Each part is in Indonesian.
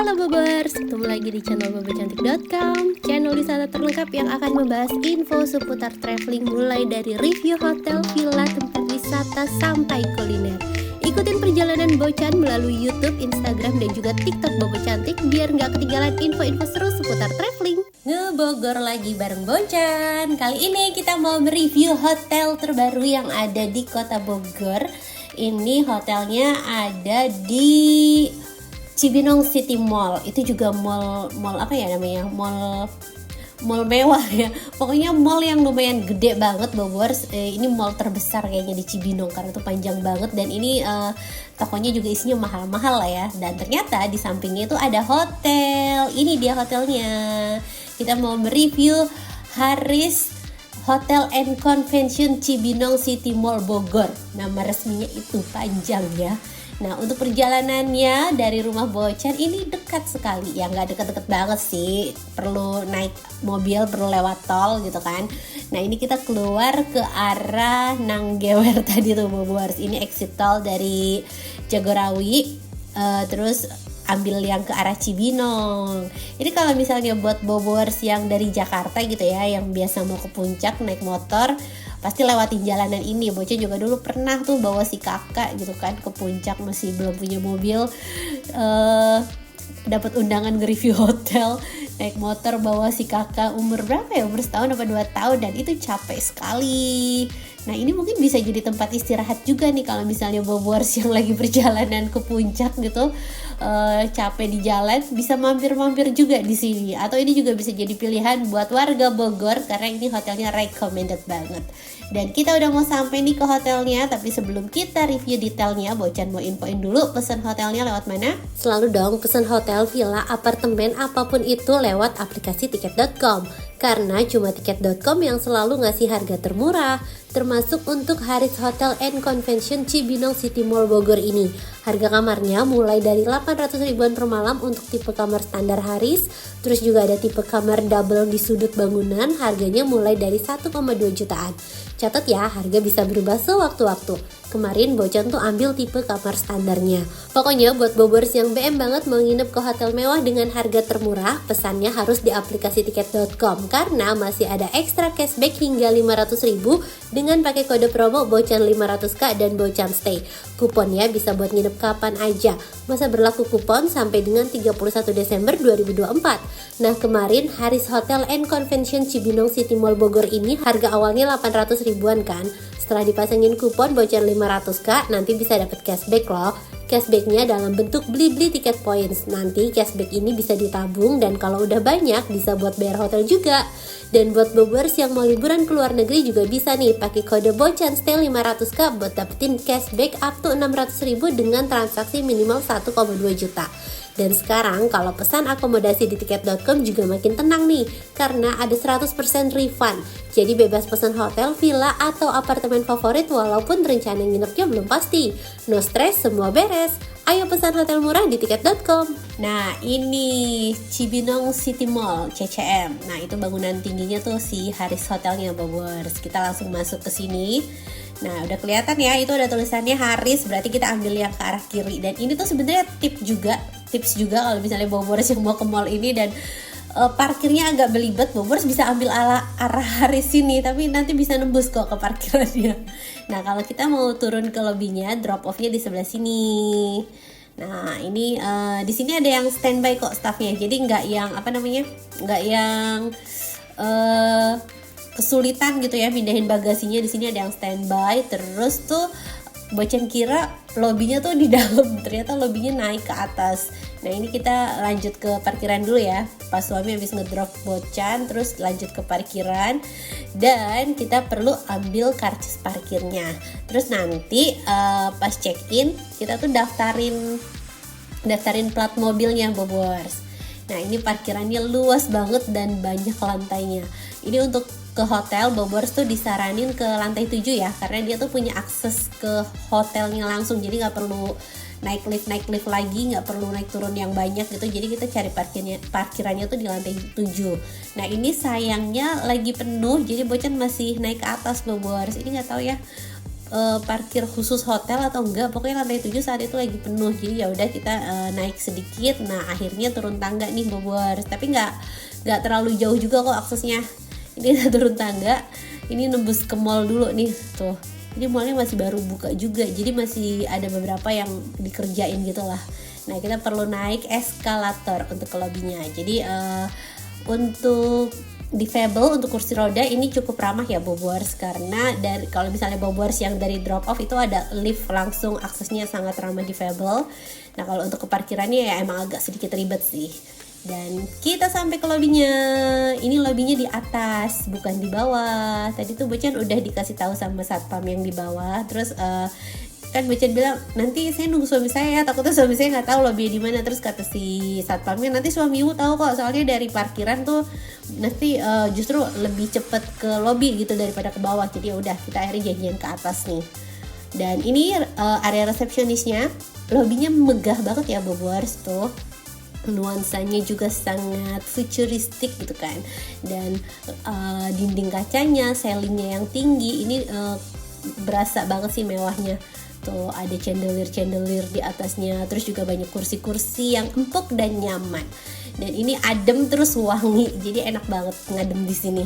Halo Bobers, ketemu lagi di channel bobocantik.com, channel wisata terlengkap yang akan membahas info seputar traveling mulai dari review hotel, villa, tempat wisata sampai kuliner. Ikutin perjalanan Bocan melalui YouTube, Instagram, dan juga TikTok Bobo Cantik biar nggak ketinggalan info-info seru seputar traveling. Ngebogor lagi bareng Bocan. Kali ini kita mau mereview hotel terbaru yang ada di Kota Bogor. Ini hotelnya ada di Cibinong City Mall. Itu juga mall apa ya namanya? Mall mewah ya. Pokoknya mall yang lumayan gede banget Bogor. Ini mall terbesar kayaknya di Cibinong karena itu panjang banget, dan ini tokonya juga isinya mahal-mahal lah ya. Dan ternyata di sampingnya itu ada hotel. Ini dia hotelnya. Kita mau mereview Haris Hotel and Convention Cibinong City Mall Bogor. Nama resminya itu panjang ya. Nah, untuk perjalanannya dari rumah Bocan ini dekat sekali. Ya nggak deket-deket banget sih. Perlu naik mobil, perlu lewat tol gitu kan. Nah, ini kita keluar ke arah Nanggewer tadi tuh Bogor. Ini exit tol dari Jagorawi. Terus ambil yang ke arah Cibinong. Ini kalau misalnya buat Bobors yang dari Jakarta gitu ya, yang biasa mau ke puncak naik motor, pasti lewatin jalanan ini. Bocan juga dulu pernah tuh bawa si kakak gitu kan ke puncak, masih belum punya mobil, dapat undangan nge-review hotel, naik motor bawa si kakak umur berapa ya, umur setahun apa 2 tahun, dan itu capek sekali. Nah, ini mungkin bisa jadi tempat istirahat juga nih kalau misalnya Bobors yang lagi perjalanan ke puncak gitu, capek di jalan, bisa mampir-mampir juga di sini. Atau ini juga bisa jadi pilihan buat warga Bogor karena ini hotelnya recommended banget. Dan kita udah mau sampai nih ke hotelnya, tapi sebelum kita review detailnya, Bocan mau infoin dulu pesan hotelnya lewat mana? Selalu dong pesan hotel, villa, apartemen, apapun itu lewat aplikasi tiket.com. Karena cuma tiket.com yang selalu ngasih harga termurah, termasuk untuk Haris Hotel and Convention Cibinong City Mall Bogor ini. Harga kamarnya mulai dari 800 ribuan per malam untuk tipe kamar standar Haris. Terus juga ada tipe kamar double di sudut bangunan, harganya mulai dari 1,2 jutaan. Catat ya, harga bisa berubah sewaktu-waktu. Kemarin Bocan tuh ambil tipe kamar standarnya. Pokoknya buat Bobors yang BM banget mau nginep ke hotel mewah dengan harga termurah, pesannya harus di aplikasi tiket.com karena masih ada ekstra cashback hingga 500 ribu dengan pakai kode promo Bocan 500k dan Bocan Stay. Kuponnya bisa buat nginep kapan aja. Masa berlaku kupon sampai dengan 31 Desember 2024. Nah, kemarin Haris Hotel and Convention Cibinong City Mall Bogor ini harga awalnya 800 ribuan kan. Setelah dipasangin kupon Bocan 500k, nanti bisa dapat cashback loh. Cashbacknya dalam bentuk beli-beli tiket points. Nanti cashback ini bisa ditabung dan kalau udah banyak bisa buat bayar hotel juga. Dan buat Bobors yang mau liburan ke luar negeri juga bisa nih pakai kode Bocan Stay 500k buat dapetin cashback up to 600 ribu dengan transaksi minimal 1,2 juta. Dan sekarang kalau pesan akomodasi di tiket.com juga makin tenang nih, karena ada 100% refund. Jadi bebas pesan hotel, villa, atau apartemen favorit walaupun rencana nginepnya belum pasti. No stress, semua beres. Ayo pesan hotel murah di tiket.com. Nah, ini Cibinong City Mall, CCM. Nah, itu bangunan tingginya tuh si Haris Hotelnya Bogor. Kita langsung masuk ke sini. Nah, udah kelihatan ya, itu ada tulisannya Haris, berarti kita ambil yang ke arah kiri. Dan ini tuh sebenarnya tips juga kalau misalnya Bobors yang mau ke mall ini dan parkirnya agak belibet, Bobors bisa ambil arah Haris sini, tapi nanti bisa nembus kok ke parkirannya. Nah, kalau kita mau turun ke lobbynya, drop off-nya di sebelah sini. Nah, ini di sini ada yang standby kok staffnya, jadi nggak yang kesulitan gitu ya pindahin bagasinya. Di sini ada yang standby. Terus tuh Bocan kira lobbynya tuh di dalam, ternyata lobbynya naik ke atas. Nah, ini kita lanjut ke parkiran dulu ya. Pas suami habis ngedrop Bocan, terus lanjut ke parkiran dan kita perlu ambil karcis parkirnya. Terus nanti pas check in kita tuh daftarin plat mobilnya Bobors. Nah, ini parkirannya luas banget dan banyak lantainya. Ini untuk ke hotel Bobors tuh disaranin ke lantai 7 ya, karena dia tuh punya akses ke hotelnya langsung, jadi nggak perlu naik lift lagi, nggak perlu naik turun yang banyak gitu. Jadi kita cari parkirannya tuh di lantai 7. Nah, ini sayangnya lagi penuh, jadi Bocan masih naik ke atas Bobors. Ini nggak tahu ya parkir khusus hotel atau enggak, pokoknya lantai 7 saat itu lagi penuh. Jadi ya udah kita naik sedikit. Nah akhirnya turun tangga nih Bobor, tapi nggak terlalu jauh juga kok aksesnya. Ini kita turun tangga, ini nembus ke mall dulu nih tuh. Ini mallnya masih baru buka juga, jadi masih ada beberapa yang dikerjain gitu lah. Nah kita perlu naik eskalator untuk ke lobbynya. Jadi untuk difabel, untuk kursi roda ini cukup ramah ya Bobors, karena dari kalau misalnya Bobors yang dari drop off itu ada lift langsung, aksesnya sangat ramah difabel. Nah kalau untuk ke parkirannya ya emang agak sedikit ribet sih. Dan kita sampai ke lobbynya. Ini lobbynya di atas, bukan di bawah. Tadi tuh Bocan udah dikasih tahu sama satpam yang di bawah. Terus kan Bocan bilang nanti saya nunggu suami saya, takutnya suami saya nggak tahu lobby di mana. Terus kata si satpamnya nanti suami ibu tahu kok, soalnya dari parkiran tuh nanti justru lebih cepet ke lobby gitu daripada ke bawah. Jadi ya udah kita akhirnya janjian ke atas nih. Dan ini area resepsionisnya, lobbynya megah banget ya Bobors tuh. Nuansanya juga sangat futuristik gitu kan, dan dinding kacanya, ceilingnya yang tinggi, ini berasa banget sih mewahnya. Tuh ada chandelier di atasnya, terus juga banyak kursi-kursi yang empuk dan nyaman. Dan ini adem terus wangi, jadi enak banget ngadem di sini.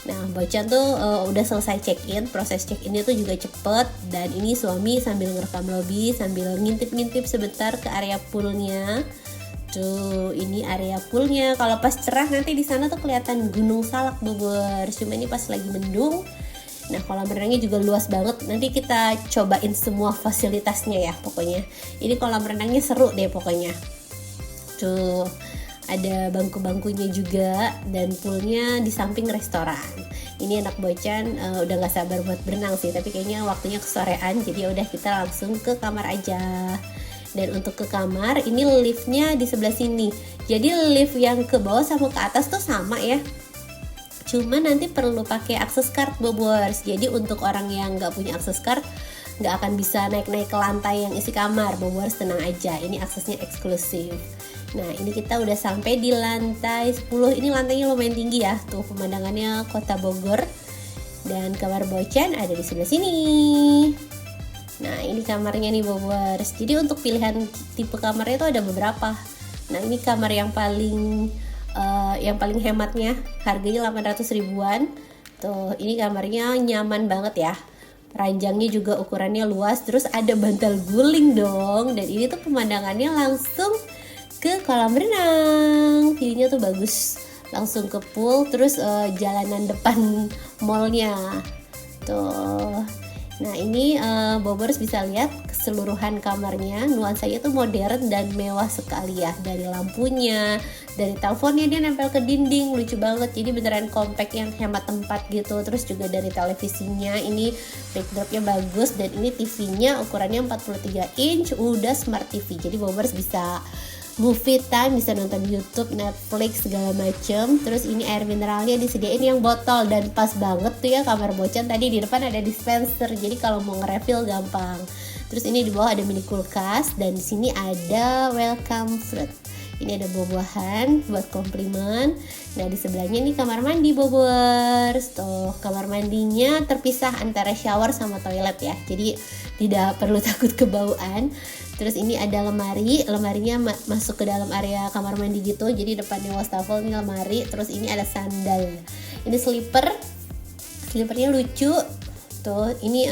Nah, Bocan tuh udah selesai check-in, proses check-innya tuh juga cepet. Dan ini suami sambil ngerekam lobby, sambil ngintip-ngintip sebentar ke area poolnya. Tuh, ini area poolnya. Kalau pas cerah nanti di sana tuh kelihatan Gunung Salak Bogor. Cuma ini pas lagi mendung. Nah, kolam renangnya juga luas banget. Nanti kita cobain semua fasilitasnya ya pokoknya. Ini kolam renangnya seru deh pokoknya. Tuh, ada bangku-bangkunya juga, dan poolnya di samping restoran. Ini anak Bocan udah nggak sabar buat berenang sih, tapi kayaknya waktunya kesorean. Jadi udah kita langsung ke kamar aja. Dan untuk ke kamar, ini liftnya di sebelah sini. Jadi lift yang ke bawah sama ke atas tuh sama ya. Cuma nanti perlu pakai akses card Bobors. Jadi untuk orang yang nggak punya akses card, nggak akan bisa naik-naik ke lantai yang isi kamar. Bobors tenang aja, ini aksesnya eksklusif. Nah ini kita udah sampai di lantai 10. Ini lantainya lumayan tinggi ya. Tuh pemandangannya kota Bogor. Dan kamar Bocan ada di sebelah sini. Nah ini kamarnya nih Bobors. Jadi untuk pilihan tipe kamarnya itu ada beberapa. Nah ini kamar yang paling hematnya, harganya 800 ribuan. Tuh ini kamarnya nyaman banget ya. Ranjangnya juga ukurannya luas. Terus ada bantal guling dong. Dan ini tuh pemandangannya langsung ke kolam renang. View-nya tuh bagus. Langsung ke pool. Terus jalanan depan mallnya. Tuh. Nah ini Bobors bisa lihat keseluruhan kamarnya, nuansanya tuh modern dan mewah sekali ya. Dari lampunya, dari teleponnya dia nempel ke dinding, lucu banget. Jadi beneran compact yang hemat tempat gitu. Terus juga dari televisinya, ini backdropnya bagus. Dan ini TV-nya ukurannya 43 inch, udah smart TV. Jadi Bobors bisa movie time, bisa nonton YouTube, Netflix, segala macem. Terus ini air mineralnya disediain yang botol, dan pas banget tuh ya kamar Bocan tadi di depan ada dispenser, jadi kalau mau nge-refill gampang. Terus ini di bawah ada mini kulkas, dan di sini ada welcome fruit. Ini ada buah-buahan buat komplimen. Nah di sebelahnya nih kamar mandi Bobors. Tuh kamar mandinya terpisah antara shower sama toilet ya, jadi tidak perlu takut kebauan. Terus ini ada lemarinya masuk ke dalam area kamar mandi gitu. Jadi depannya wastafel nih lemari. Terus ini ada sandal. Ini slipernya lucu. Tuh ini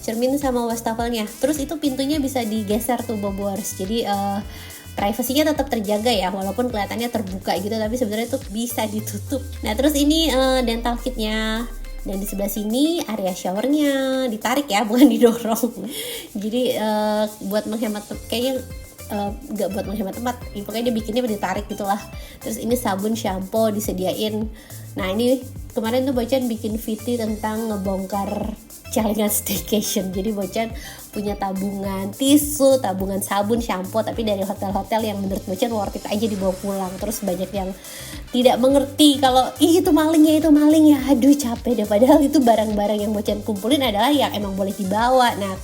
cermin sama wastafelnya. Terus itu pintunya bisa digeser tuh Bobors. Jadi privasinya tetap terjaga ya, walaupun kelihatannya terbuka gitu, tapi sebenarnya tuh bisa ditutup. Nah terus ini dental kitnya. Dan di sebelah sini area showernya ditarik ya, bukan didorong. Jadi buat menghemat, kayaknya nggak buat menghemat tempat, pokoknya dia bikinnya ditarik gitulah. Terus ini sabun shampoo disediain. Nah ini kemarin tuh Bocan bikin VT tentang ngebongkar celengan staycation. Jadi Bocan punya tabungan tisu, tabungan sabun, shampoo, tapi dari hotel-hotel yang menurut Bocan worth it aja dibawa pulang. Terus banyak yang tidak mengerti kalau itu maling ya, aduh capek deh. Padahal itu barang-barang yang Bocan kumpulin adalah yang emang boleh dibawa. Nah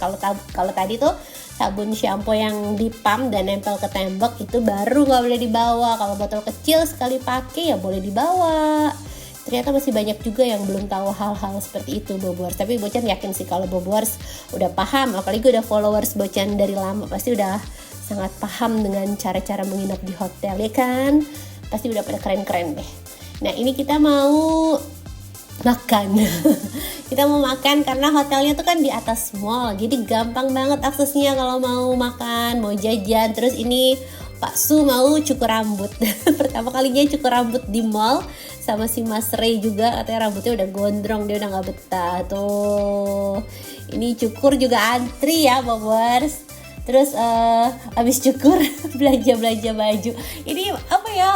kalau tadi tuh sabun shampoo yang dipam dan nempel ke tembok itu baru nggak boleh dibawa. Kalau botol kecil sekali pakai ya boleh dibawa ternyata masih banyak juga yang belum tahu hal-hal seperti itu Bobors. Tapi Bocan yakin sih kalau Bobors udah paham, apalagi udah followers Bocan dari lama, pasti udah sangat paham dengan cara-cara menginap di hotel ya kan. Pasti udah pada keren-keren deh. Nah ini kita mau makan. Kita mau makan karena hotelnya tuh kan di atas mall, jadi gampang banget aksesnya kalau mau makan, mau jajan. Terus ini Pak Su mau cukur rambut. Pertama kalinya cukur rambut di mall sama si Mas Ray juga, katanya rambutnya udah gondrong, dia udah gak betah tuh. Ini cukur juga antri ya Bobors. Terus abis cukur belanja baju. Ini apa ya,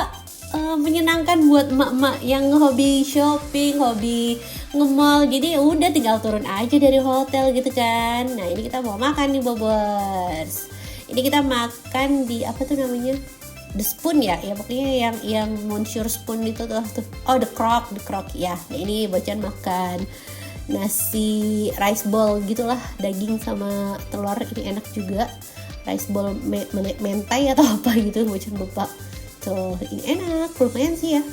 menyenangkan buat emak-emak yang hobi shopping, hobi nge-mall. Jadi udah tinggal turun aja dari hotel gitu kan. Nah ini kita mau makan nih Bobors. Ini kita makan di apa tuh namanya, The Spoon ya pokoknya yang Monsieur Spoon itu tuh. Oh the crock ya. Nah ini Bocan makan nasi rice bowl gitulah, daging sama telur, ini enak juga. Rice bowl mentai atau apa gitu, Bocan lupa. Tuh ini enak, lumayan sih ya.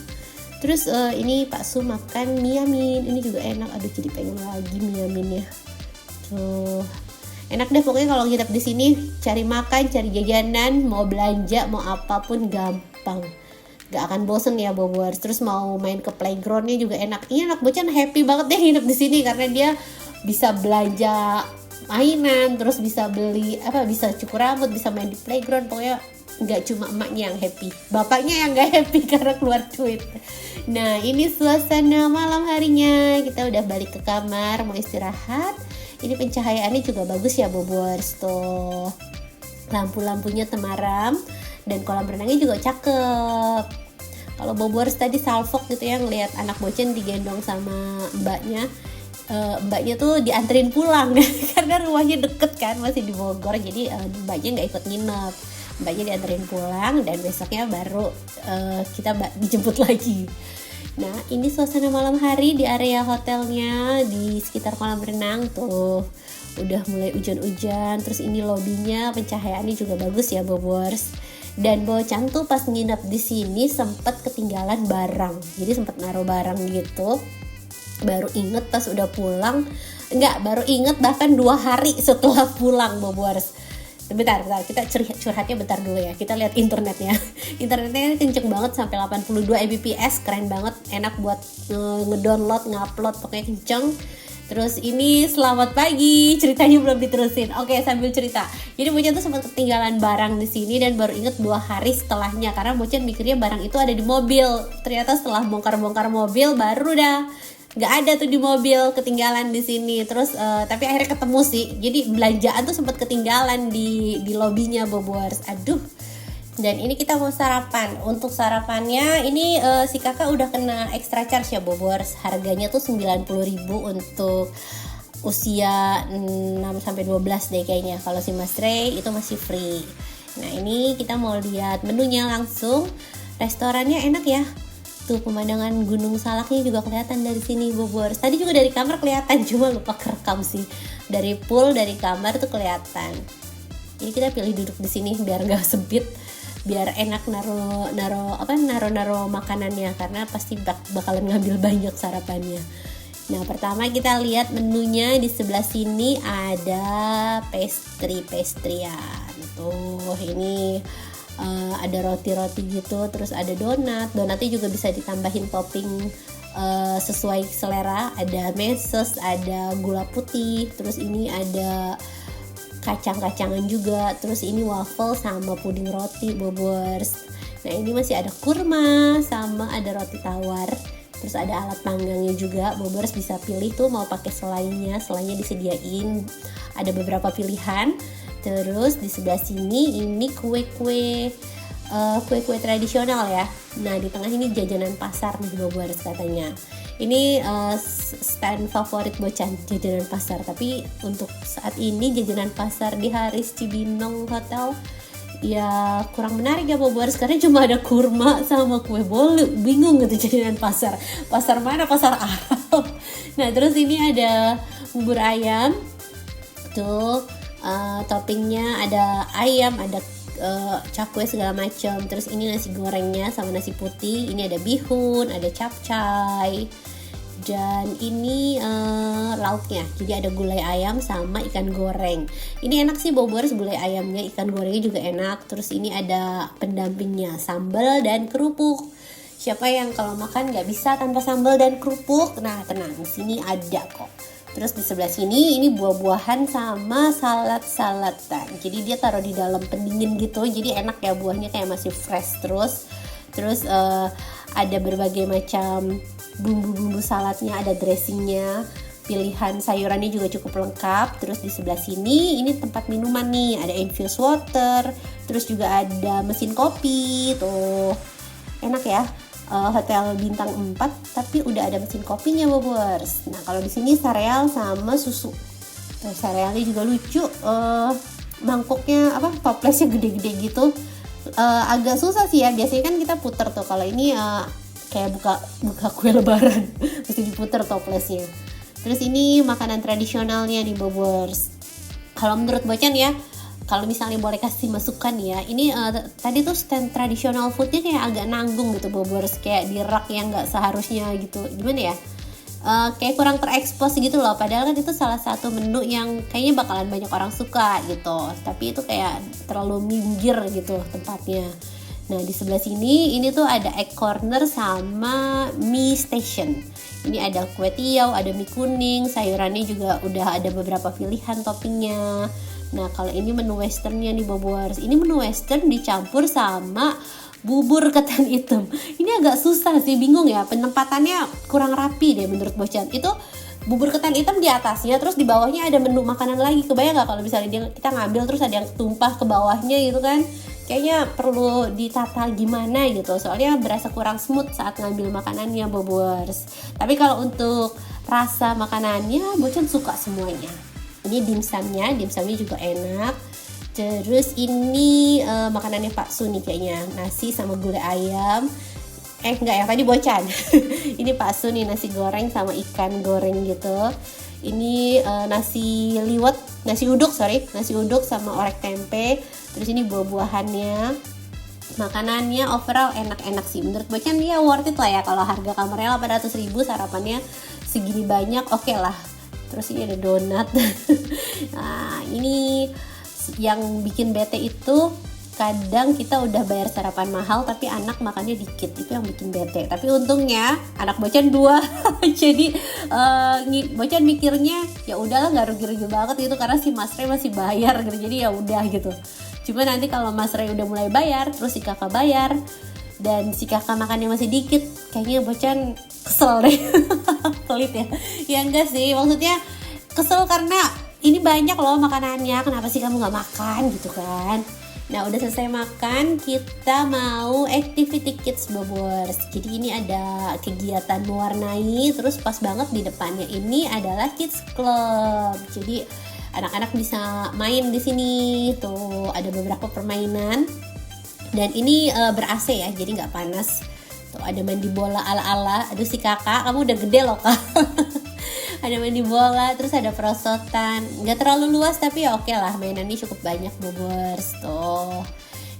Terus ini Pak Su makan mie Yamin, ini juga enak. Aduh jadi pengen lagi mie Yaminnya. Tuh enak deh pokoknya kalau nginep di sini, cari makan, cari jajanan, mau belanja, mau apapun gampang. Gak akan bosen ya Bobors. Terus mau main ke playgroundnya juga enak. Ini anak Bocan happy banget deh nginep di sini karena dia bisa belanja mainan, terus bisa beli bisa cukur rambut, bisa main di playground. Pokoknya nggak cuma emaknya yang happy, bapaknya yang nggak happy karena keluar duit. Nah ini suasana malam harinya, kita udah balik ke kamar mau istirahat. Ini pencahayaannya juga bagus ya Bobors, tuh lampu-lampunya temaram dan kolam renangnya juga cakep. Kalau Bobors tadi salfok gitu ya ngelihat anak Bocan digendong sama mbaknya. Mbaknya tuh dianterin pulang karena rumahnya deket kan, masih di Bogor, jadi mbaknya nggak ikut nginep. Mbaknya dianterin pulang dan besoknya baru kita dijemput lagi. Nah ini suasana malam hari di area hotelnya di sekitar kolam renang tuh. Udah mulai hujan-hujan, terus ini lobbynya pencahayaannya juga bagus ya Bobors. Dan Bocan tuh pas nginep di sini sempet ketinggalan barang, jadi sempet naruh barang gitu. Baru inget pas udah pulang, baru inget bahkan 2 hari setelah pulang Bobors. Bentar, kita curhatnya bentar dulu ya. Kita lihat internetnya. Internetnya kenceng banget sampai 82 Mbps, keren banget, enak buat ngedownload, ngupload, pokoknya kenceng. Terus ini selamat pagi, ceritanya belum diterusin. Oke, sambil cerita. Jadi Bocan tuh sempat ketinggalan barang di sini dan baru inget 2 hari setelahnya karena Bocan mikirnya barang itu ada di mobil. Ternyata setelah bongkar-bongkar mobil baru dah nggak ada tuh di mobil, ketinggalan di sini. Terus tapi akhirnya ketemu sih. Jadi belanjaan tuh sempat ketinggalan di lobbynya Bobors. Aduh. Dan ini kita mau sarapan. Untuk sarapannya ini si kakak udah kena extra charge ya Bobors. Harganya tuh 90.000 untuk usia 6-12 deh kayaknya. Kalau si Mas Ray itu masih free. Nah ini kita mau lihat menunya langsung. Restorannya enak ya. Tuh pemandangan Gunung Salaknya juga kelihatan dari sini Bobors. Tadi juga dari kamar kelihatan, cuma lupa kerekam sih. Dari pool, dari kamar tuh kelihatan. Ini kita pilih duduk di sini biar nggak sempit, biar enak naro makanannya karena pasti bakalan ngambil banyak sarapannya. Nah pertama kita lihat menunya, di sebelah sini ada pastry-pastryan. Tuh ini ada roti-roti gitu, terus ada donatnya juga bisa ditambahin topping sesuai selera. Ada meses, ada gula putih, terus ini ada kacang-kacangan juga, terus ini waffle sama puding roti Bobors. Nah ini masih ada kurma sama ada roti tawar, terus ada alat panggangnya juga. Bobors bisa pilih tuh mau pakai selainya disediain, ada beberapa pilihan. Terus di sebelah sini ini kue-kue tradisional ya. Nah di tengah ini jajanan pasar nih Bobors katanya. Ini stand favorit Bocan, jajanan pasar. Tapi untuk saat ini jajanan pasar di Haris Cibinong Hotel ya kurang menarik ya Bobors, karena cuma ada kurma sama kue bolu. Bingung gitu jajanan pasar. Pasar mana? Pasar Arab. Nah terus ini ada bubur ayam tuh. Toppingnya ada ayam, ada cakwe segala macam. Terus ini nasi gorengnya sama nasi putih. Ini ada bihun, ada capcay, dan ini lauknya. Jadi ada gulai ayam sama ikan goreng. Ini enak sih Bobors, gulai ayamnya, ikan gorengnya juga enak. Terus ini ada pendampingnya, sambal dan kerupuk. Siapa yang kalau makan nggak bisa tanpa sambal dan kerupuk? Nah tenang, di sini ada kok. Terus di sebelah sini ini buah-buahan sama salad-saladan. Jadi dia taruh di dalam pendingin gitu. Jadi enak ya, buahnya kayak masih fresh terus. Terus ada berbagai macam bumbu-bumbu saladnya, ada dressingnya, pilihan sayurannya juga cukup lengkap. Terus di sebelah sini ini tempat minuman nih, ada infused water. Terus juga ada mesin kopi tuh, enak ya. Hotel bintang 4 tapi udah ada mesin kopinya Bobors. Nah kalau di sini sereal sama susu. Serealnya juga lucu, mangkoknya toplesnya gede-gede gitu. Agak susah sih ya, biasanya kan kita puter tuh. Kalau ini kayak buka kue lebaran mesti diputer toplesnya. Terus ini makanan tradisionalnya nih Bobors. Kalau menurut Bocan ya, kalau misalnya boleh kasih masukan ya, ini tadi tuh stand tradisional foodnya kayak agak nanggung gitu Bobors, kayak di rak yang nggak seharusnya gitu. Gimana ya? Kayak kurang terekspos gitu loh. Padahal kan itu salah satu menu yang kayaknya bakalan banyak orang suka gitu. Tapi itu kayak terlalu minggir gitu tempatnya. Nah di sebelah sini ini tuh ada egg corner sama mie station. Ini ada kue tiaw, ada mie kuning, sayurannya juga udah ada beberapa pilihan toppingnya. Nah kalau ini menu westernnya nih Bobors. Ini menu western dicampur sama bubur ketan hitam. Ini agak susah sih, bingung ya, penempatannya kurang rapi deh menurut Bocan. Itu bubur ketan hitam di atasnya, terus di bawahnya ada menu makanan lagi. Kebayang gak kalau misalnya kita ngambil terus ada yang tumpah ke bawahnya gitu kan? Kayaknya perlu ditata gimana gitu, soalnya berasa kurang smooth saat ngambil makanannya Bobors. Tapi kalau untuk rasa makanannya Bocan suka semuanya. Ini dimsumnya juga enak. Terus ini makanannya Pak Sun nih kayaknya, nasi sama gulai ayam. Enggak ya, tadi Bocan. Ini Pak Sun nih, nasi goreng sama ikan goreng gitu. Ini nasi uduk sama orek tempe. Terus ini buah-buahannya. Makanannya overall enak-enak sih. Menurut Bocan ya worth it lah ya, kalau harga kamarnya 800.000, sarapannya segini banyak, oke lah. Terus ini ada donat. Nah ini yang bikin bete itu kadang kita udah bayar sarapan mahal tapi anak makannya dikit, itu yang bikin bete. Tapi untungnya anak Bocan 2 jadi Bocan mikirnya ya udahlah, nggak rugi-rugi banget gitu karena si Mas Ray masih bayar gitu, jadi ya udah gitu. Cuma nanti kalau Mas Ray udah mulai bayar terus si kakak bayar dan si kakak makannya masih dikit, kayaknya Bocan kesel deh. Pelit ya. Ya enggak sih, maksudnya kesel karena ini banyak loh makanannya, kenapa sih kamu gak makan gitu kan. Nah udah selesai makan, kita mau activity kids Bobors. Jadi ini ada kegiatan mewarnai, terus pas banget di depannya ini adalah kids club. Jadi anak-anak bisa main di sini. Tuh ada beberapa permainan. Dan ini ber-AC ya, jadi nggak panas. Tuh ada mandi bola ala-ala. Aduh si kakak, kamu udah gede loh kak. Ada mandi bola, terus ada perosotan. Nggak terlalu luas tapi ya oke lah, mainannya cukup banyak Bobors tuh.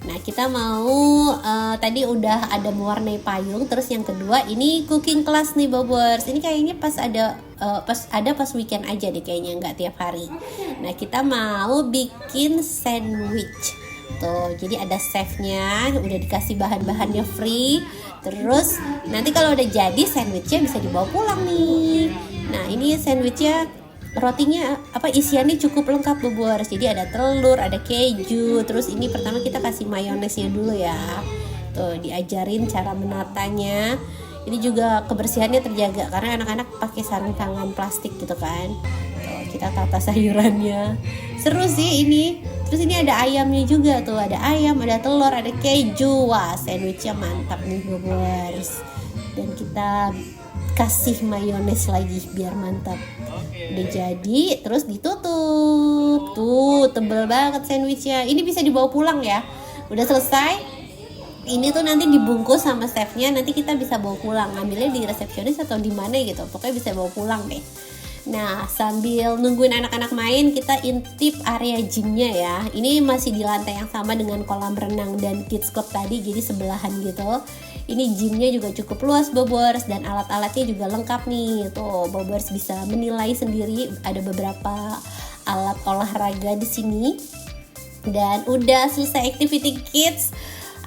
Nah kita mau tadi udah ada mewarnai payung. Terus yang kedua ini cooking class nih Bobors. Ini kayaknya pas weekend aja deh kayaknya, nggak tiap hari. Nah kita mau bikin sandwich. Tuh, jadi ada chefnya, udah dikasih bahan-bahannya free. Terus nanti kalau udah jadi sandwichnya bisa dibawa pulang nih. Nah ini sandwichnya, rotinya isiannya cukup lengkap Bobors. Jadi ada telur, ada keju. Terus ini pertama kita kasih mayonesnya dulu ya. Tuh diajarin cara menatanya. Ini juga kebersihannya terjaga karena anak-anak pakai sarung tangan plastik gitu kan. Tuh kita tata sayurannya. Seru sih ini. Terus ini ada ayamnya juga tuh, ada ayam, ada telur, ada keju. Wah, sandwichnya mantap nih Bobors. Dan kita kasih mayones lagi biar mantap. Udah jadi, terus ditutup. Tuh, tebel banget sandwichnya. Ini bisa dibawa pulang ya. Udah selesai. Ini tuh nanti dibungkus sama chefnya, nanti kita bisa bawa pulang. Ngambilnya di resepsionis atau di mana gitu. Pokoknya bisa bawa pulang deh. Nah, sambil nungguin anak-anak main, kita intip area gymnya ya. Ini masih di lantai yang sama dengan kolam renang dan kids club tadi, jadi sebelahan gitu. Ini gymnya juga cukup luas Bobors, dan alat-alatnya juga lengkap nih. Tuh, Bobors bisa menilai sendiri, ada beberapa alat olahraga di sini. Dan udah selesai activity kids.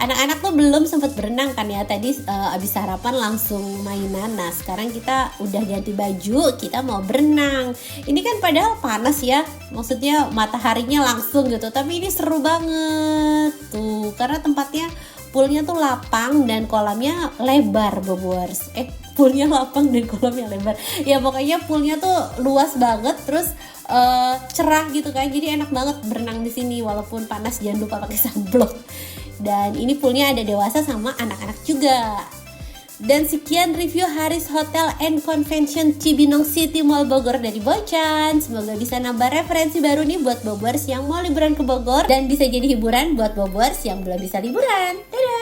Anak-anak tuh belum sempat berenang kan ya, tadi abis sarapan langsung mainan. Nah sekarang kita udah ganti baju, kita mau berenang. Ini kan padahal panas ya, maksudnya mataharinya langsung gitu, tapi ini seru banget tuh karena tempatnya, poolnya tuh lapang dan kolamnya lebar Bobors. Poolnya lapang dan kolamnya lebar. Ya pokoknya poolnya tuh luas banget, terus cerah gitu kan, jadi enak banget berenang di sini walaupun panas. Jangan lupa pakai sunblock. Dan ini poolnya ada dewasa sama anak-anak juga. Dan sekian review Haris Hotel and Convention Cibinong City Mall Bogor dari Bocan. Semoga bisa nambah referensi baru nih buat Bobors yang mau liburan ke Bogor, dan bisa jadi hiburan buat Bobors yang belum bisa liburan. Dadah!